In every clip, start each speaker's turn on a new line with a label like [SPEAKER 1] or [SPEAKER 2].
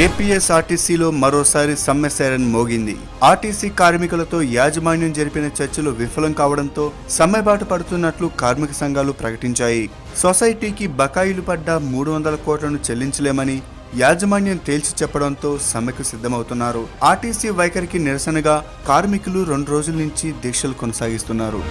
[SPEAKER 1] ఏపీఎస్ఆర్టీసీలో మరోసారి సమ్మె సైరన్ మోగింది. ఆర్టీసీ కార్మికులతో యాజమాన్యం జరిపిన చర్చలు విఫలం కావడంతో సమ్మెబాట పడుతున్నట్లు కార్మిక సంఘాలు ప్రకటించాయి. సొసైటీకి బకాయిలు పడ్డ 300 కోట్లను చెల్లించలేమని యాజమాన్యం తేల్చి చెప్పడంతో సమ్మెకు సిద్ధమవుతున్నారు. ఆర్టీసీ వైఖరికి నిరసనగా కార్మికులు 2 రోజుల నుంచి దీక్షలు కొనసాగిస్తున్నారు.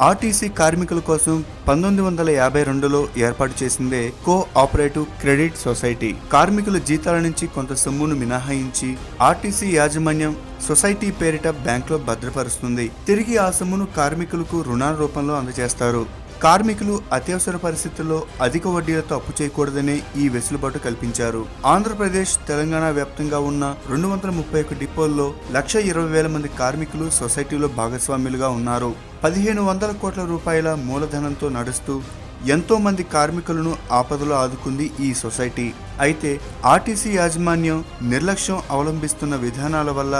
[SPEAKER 1] ఆర్టీసీ కార్మికుల కోసం 1952లో ఏర్పాటు చేసిందే కోఆపరేటివ్ క్రెడిట్ సొసైటీ. కార్మికుల జీతాల నుంచి కొంత సొమ్మును మినహాయించి ఆర్టీసీ యాజమాన్యం సొసైటీ పేరిట బ్యాంకులో భద్రపరుస్తుంది. తిరిగి ఆ సొమ్మును కార్మికులకు రుణాల రూపంలో అందజేస్తారు. కార్మికులు అత్యవసర పరిస్థితుల్లో అధిక వడ్డీలతో అప్పు చేయకూడదనే ఈ వెసులుబాటు కల్పించారు. ఆంధ్రప్రదేశ్, తెలంగాణ వ్యాప్తంగా ఉన్న 231 డిపోల్లో 1,20,000 మంది కార్మికులు సొసైటీలో భాగస్వాములుగా ఉన్నారు. 1,500 కోట్ల రూపాయల మూలధనంతో నడుస్తూ ఎంతో మంది కార్మికులను ఆపదలో ఆదుకుంది ఈ సొసైటీ. అయితే ఆర్టీసీ యాజమాన్యం నిర్లక్ష్యం అవలంబిస్తున్న విధానాల వల్ల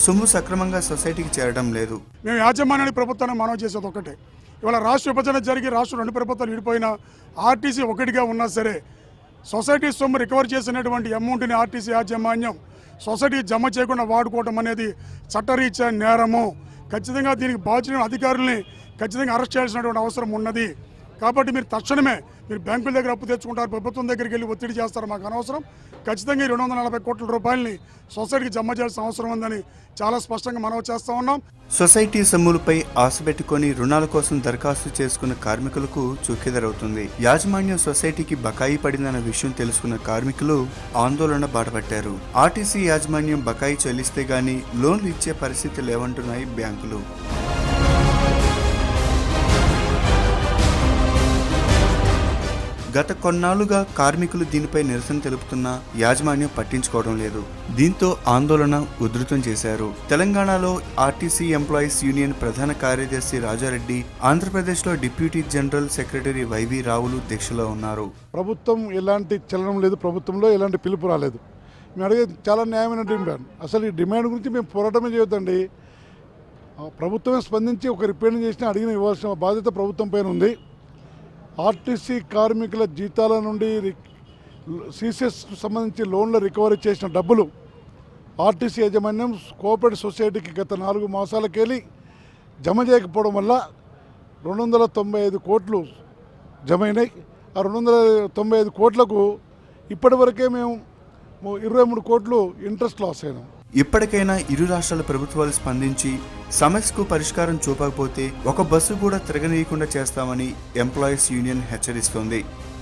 [SPEAKER 1] సొమ్ము సక్రమంగా సొసైటీకి చేరడం లేదు.
[SPEAKER 2] మేము యాజమాన్యాన్ని ప్రభుత్వాన్ని మనవి చేసేది ఒకటే, ఇవాళ రాష్ట్ర విభజన జరిగి రాష్ట్ర 2 ప్రభుత్వాలు విడిపోయినా ఆర్టీసీ ఒకటిగా ఉన్నా సరే సొసైటీ సొమ్ము రికవర్ చేసినటువంటి అమౌంట్ని ఆర్టీసీ యాజమాన్యం సొసైటీకి జమ చేయకుండా వాడుకోవడం అనేది చట్టరీత్యా నేరము. ఖచ్చితంగా దీనికి బాధ్యులైన అధికారుల్ని ఖచ్చితంగా అరెస్ట్ చేయాల్సినటువంటి అవసరం ఉన్నది. కాబట్టి మీరు తక్షణమే మీరు బ్యాంకుల దగ్గర అప్పు తెచ్చుకుంటారు, ప్రభుత్వం దగ్గరికి వెళ్ళి ఒత్తిడి చేస్తారు, మాకు అనవసరం. ఖచ్చితంగా 240 కోట్ల రూపాయలని సొసైటీకి జమ చేయాల్సిన అవసరం ఉందని చాలా స్పష్టంగా మనవి చేస్తూ ఉన్నాం.
[SPEAKER 1] సొసైటీ సొమ్ములపై ఆశ పెట్టుకుని రుణాల కోసం దరఖాస్తు చేసుకున్న కార్మికులకు చుక్కెదరవుతుంది. యాజమాన్యం సొసైటీకి బకాయి పడిందన్న విషయం తెలుసుకున్న కార్మికులు ఆందోళన బాటపట్టారు. ఆర్టీసీ యాజమాన్యం బకాయి చెల్లిస్తే గానీ లోన్లు ఇచ్చే పరిస్థితి లేవంటున్నాయి బ్యాంకులు. గత కొన్నాళ్లుగా కార్మికులు దీనిపై నిరసన తెలుపుతున్నా యాజమాన్యం పట్టించుకోవడం లేదు. దీంతో ఆందోళన ఉధృతం చేశారు. తెలంగాణలో ఆర్టీసీ ఎంప్లాయీస్ యూనియన్ ప్రధాన కార్యదర్శి రాజారెడ్డి, ఆంధ్రప్రదేశ్లో డిప్యూటీ జనరల్ సెక్రటరీ వైవి రావులు దీక్షలో ఉన్నారు.
[SPEAKER 3] ప్రభుత్వం ఎలాంటి చలనం లేదు, ప్రభుత్వంలో ఎలాంటి పిలుపు రాలేదు. మేము అడిగేది చాలా న్యాయమైన డిమాండ్. అసలు ఈ డిమాండ్ గురించి మేము పోరాటమే చేయొద్దండి. ప్రభుత్వమే స్పందించి ఒక రిపేరింగ్ చేసినా అడిగిన ఇవ్వాల్సిన బాధ్యత ప్రభుత్వం పైన ఉంది. ఆర్టీసీ కార్మికుల జీతాల నుండి సిసిఎస్ సంబంధించి లోన్ల రికవరీ చేసిన డబ్బులు ఆర్టీసీ యాజమాన్యం కోఆపరేటివ్ సొసైటీకి గత 4 మాసాలకెళ్ళి జమ చేయకపోవడం వల్ల 295 కోట్లు జమ అయినాయి. ఆ 295 కోట్లకు ఇప్పటివరకే మేము 23 కోట్లు ఇంట్రెస్ట్ లాస్ అయినాం.
[SPEAKER 1] ఇప్పటికైనా ఇరు రాష్ట్రాల ప్రభుత్వాలు స్పందించి సమస్యకు పరిష్కారం చూపకపోతే ఒక బస్సు కూడా తిరగనీయకుండా చేస్తామని ఎంప్లాయీస్ యూనియన్ హెచ్చరిస్తోంది.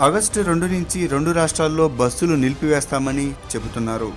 [SPEAKER 1] ఆగస్టు 2 నుంచి 2 రాష్ట్రాల్లో బస్సులు నిలిపివేస్తామని చెబుతున్నారు.